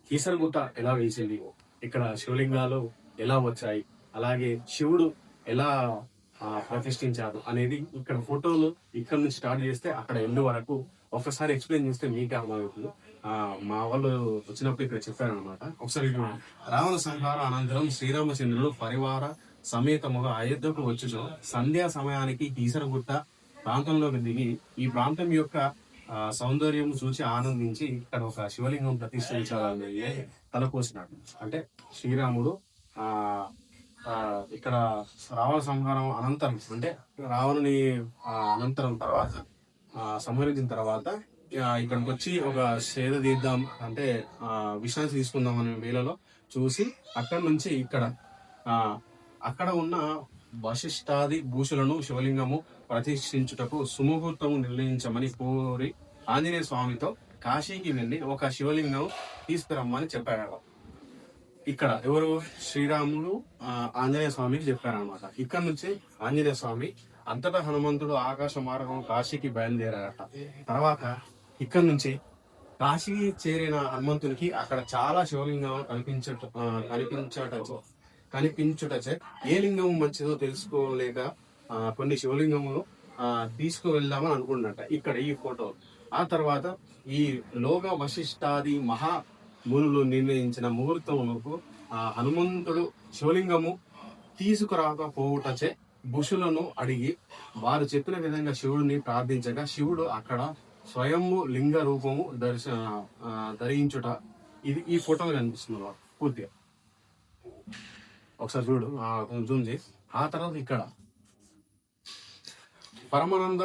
కీసరగుట్ట ఎలా వేసింది, ఇక్కడ శివలింగాలు ఎలా వచ్చాయి, అలాగే శివుడు ఎలా ప్రతిష్ఠించారు అనేది ఇక్కడ ఫోటోలు ఇక్కడ నుంచి స్టార్ట్ చేస్తే అక్కడ ఎండ్ వరకు ఒకసారి ఎక్స్ప్లెయిన్ చేస్తే మీకే అర్థమవుతుంది. మా వాళ్ళు వచ్చినప్పుడు ఇక్కడ చెప్పారనమాట. ఒకసారి రావణ సంహార అనంతరం శ్రీరామచంద్రుడు పరివార సమేతముగా అయోధ్యకు వచ్చుచు సంధ్యా సమయానికి కీసరగుట్ట ప్రాంతంలోకి దిగి ఈ ప్రాంతం యొక్క సౌందర్యం చూసి ఆనందించి ఇక్కడ ఒక శివలింగం ప్రతిష్ఠించాలని తలపోసినాడు. అంటే శ్రీరాముడు ఆ ఇక్కడ రావణ సంహారం అనంతరం, అంటే రావణుని అనంతరం తర్వాత సంహరించిన తర్వాత ఇక్కడికి వచ్చి ఒక సేద తీద్దాం, అంటే విశ్రాంతి తీసుకుందాం అనే వేళలో చూసి అక్కడి నుంచి ఇక్కడ అక్కడ ఉన్న వశిష్ఠాది భూషులను శివలింగము ప్రతిష్ఠించుటకు సుముహూర్తము నిర్ణయించమని కోరి ఆంజనేయ స్వామితో కాశీకి వెళ్ళి ఒక శివలింగం తీసుకురమ్మని చెప్పాడు. ఇక్కడ ఎవరు? శ్రీరాములు ఆంజనేయ స్వామికి చెప్పారనమాట. ఇక్కడ నుంచి ఆంజనేయ స్వామి అంతటా హనుమంతుడు ఆకాశ మార్గం కాశీకి బయలుదేరారట. తర్వాత ఇక్కడ నుంచి కాశీకి చేరిన హనుమంతునికి అక్కడ చాలా శివలింగం కనిపించుటచే ఏ లింగం మంచిదో తెలుసుకోలేక కొన్ని శివలింగములు తీసుకువెళ్దామని అనుకున్నట్ట ఇక్కడ ఈ ఫోటో. ఆ తర్వాత ఈ లోక వశిష్ఠాది మహా మునులు నిర్ణయించిన ముహూర్తములకు హనుమంతుడు శివలింగము తీసుకురాకపోవుటచే భుషులను అడిగి వారు చెప్పిన విధంగా శివుడిని ప్రార్థించగా శివుడు అక్కడ స్వయంభు లింగ రూపము ధరించుట. ఇది ఈ ఫోటోలో కనిపిస్తుంది పూర్తిగా. ఒకసారి చూడు, జూమ్ చేసి. ఆ తర్వాత ఇక్కడ పరమానంద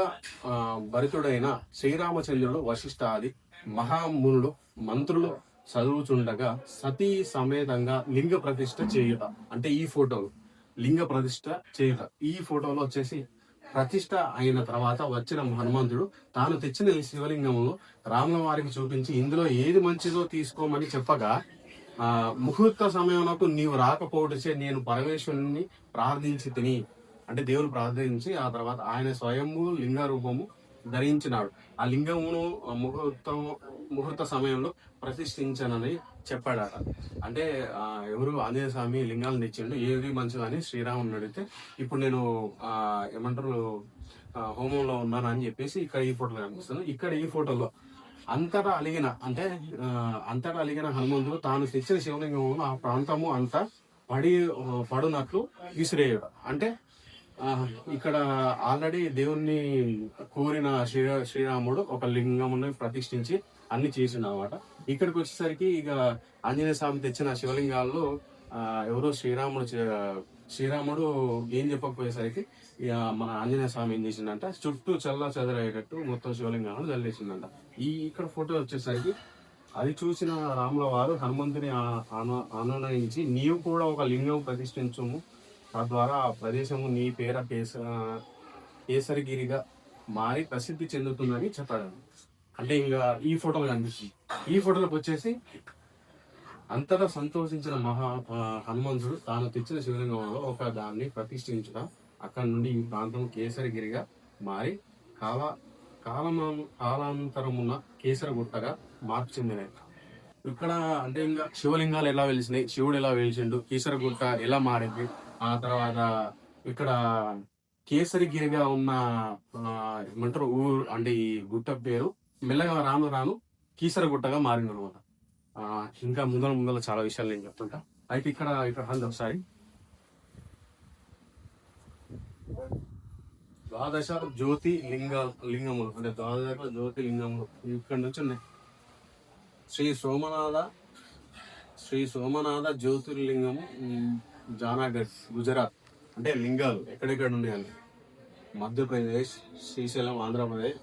భరితుడైన శ్రీరామచంద్రుడు వశిష్ఠాది మహామునులు మంత్రులు చదువుచుండగా సతీ సమేతంగా లింగ ప్రతిష్ఠ చేయుట. అంటే ఈ ఫోటోలు లింగ ప్రతిష్ఠ చేయుట. ఈ ఫోటోలో వచ్చేసి ప్రతిష్ఠ అయిన తర్వాత వచ్చిన హనుమంతుడు తాను తెచ్చిన శివలింగమును రాముల వారికి చూపించి ఇందులో ఏది మంచిదో తీసుకోమని చెప్పగా ముహూర్త సమయంలో నీవు రాకపోవటచే నేను పరమేశ్వరుని ప్రార్థించి తిని, అంటే దేవుడు ప్రార్థించి ఆ తర్వాత ఆయన స్వయంభూ లింగ రూపము ధరించినాడు. ఆ లింగమును ముహూర్త సమయంలో ప్రతిష్ఠించనని చెప్పాడట. అంటే ఎవరు? ఆంజనేయ స్వామి లింగాలను తెచ్చిండు, ఏది మంచిది అని శ్రీరాముని అడిగితే ఇప్పుడు నేను ఏమంటారు హోమంలో ఉన్నాను అని చెప్పేసి ఇక్కడ ఈ ఫోటోలో కనిపిస్తుంది. ఇక్కడ ఈ ఫోటోలో అంతటా అలిగిన హనుమంతుడు తాను తెచ్చిన శివలింగము ఆ ప్రాంతము అంతా పడునట్లు విసిరేయడు. అంటే ఇక్కడ ఆల్రెడీ దేవుణ్ణి కోరిన శ్రీరాముడు ఒక లింగముని ప్రతిష్ఠించి అన్ని చేసిండు అనమాట. ఇక్కడికి వచ్చేసరికి ఇక ఆంజనేయ స్వామి తెచ్చిన శివలింగాల్లో ఎవరో శ్రీరాముడు ఏం చెప్పకపోయేసరికి ఇక మన ఆంజనేయ స్వామి ఏం చేసిందంట, చుట్టూ చల్ల చెదరయ్యేటట్టు మొత్తం శివలింగాలను చల్లేసిందంట. ఇక్కడ ఫోటో వచ్చేసరికి అది చూసిన రాముల వారు హనుమంతుని అనునయించి నీవు కూడా ఒక లింగం ప్రతిష్ఠించుము, తద్వారా ఆ ప్రదేశము నీ పేర కేసరిగిరిగా మారి ప్రసిద్ధి చెందుతుందని చెప్పాడు. అంటే ఇంకా ఈ ఫోటోలు కనిపిస్తుంది. ఈ ఫోటోలకు వచ్చేసి అంతటా సంతోషించిన హనుమంతుడు తాను తెచ్చిన శివలింగంలో ఒక దాన్ని ప్రతిష్ఠించుట, అక్కడి నుండి ఈ ప్రాంతం కేసరిగిరిగా మారి కాలాంతరమున్న కేసరగుట్టగా మార్పు చెందినది. ఇక్కడ అంటే ఇంకా శివలింగాలు ఎలా వెలిసినాయి, శివుడు ఎలా వెలిసిండు, కీసరగుట్ట ఎలా మారింది, ఆ తర్వాత ఇక్కడ కేసరిగిరిగా ఉన్న ఏమంటారు ఊరు, అంటే ఈ గుట్ట పేరు మెల్లగా రాను కీసరగుట్టగా మారింది అనమాట. ఇంకా ముందర చాలా విషయాలు నేను చెప్తుంటా. అయితే ఇక్కడ ఒకసారి ద్వాదశ జ్యోతి లింగములు, అంటే ద్వాదశ జ్యోతి లింగములు ఇక్కడ నుంచి ఉన్నాయి. శ్రీ సోమనాథ జ్యోతిర్లింగము జానాగఢ్ గుజరాత్. అంటే లింగాలు ఎక్కడెక్కడ ఉన్నాయండి? మధ్యప్రదేశ్, శ్రీశైలం ఆంధ్రప్రదేశ్,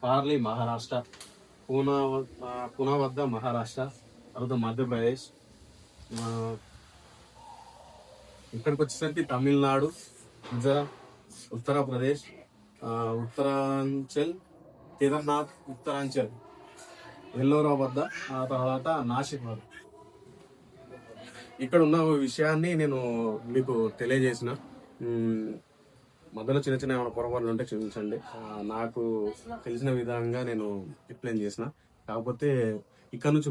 పార్లీ మహారాష్ట్ర, పూనా వద్ద మహారాష్ట్ర, తర్వాత మధ్యప్రదేశ్, ఇక్కడికి వచ్చేసరికి తమిళనాడు, గుజరాత్, ఉత్తరప్రదేశ్, ఉత్తరాంచల్, కేదార్నాథ్, ఉత్తరాంచల్, ఎల్లోరా వద్ద, ఆ తర్వాత నాసిక్ వద్ద. ఇక్కడ ఉన్న విషయాన్ని నేను మీకు తెలియజేసిన. మధ్యలో చిన్న ఏమైనా పొరపాట్లు ఉంటే క్షమించండి. నాకు తెలిసిన విధంగా నేను ఎక్స్ప్లెయిన్ చేసిన. కాకపోతే ఇక్కడ నుంచి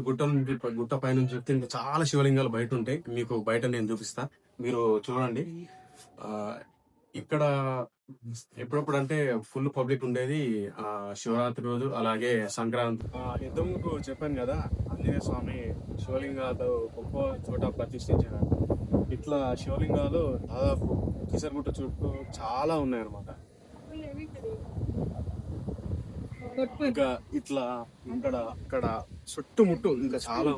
గుట్ట పై నుంచి చూస్తే ఇంకా చాలా శివలింగాలు బయట ఉంటాయి. మీకు బయట నేను చూపిస్తా, మీరు చూడండి. ఆ ఇక్కడ ఎప్పుడప్పుడు అంటే ఫుల్ పబ్లిక్ ఉండేది శివరాత్రి రోజు, అలాగే సంక్రాంతి. ఇంతకు చెప్పాను కదా, ఆంజనేయ స్వామి శివలింగాలు గొప్ప చోట ప్రతిష్ఠించారు. ఇట్లా శివలింగాలు దాదాపు కిసరగుట్ట చుట్టూ చాలా ఉన్నాయి అన్నమాట. ఇంకా ఇట్లా ఇక్కడ చుట్టుముట్టు ఇంకా చాలా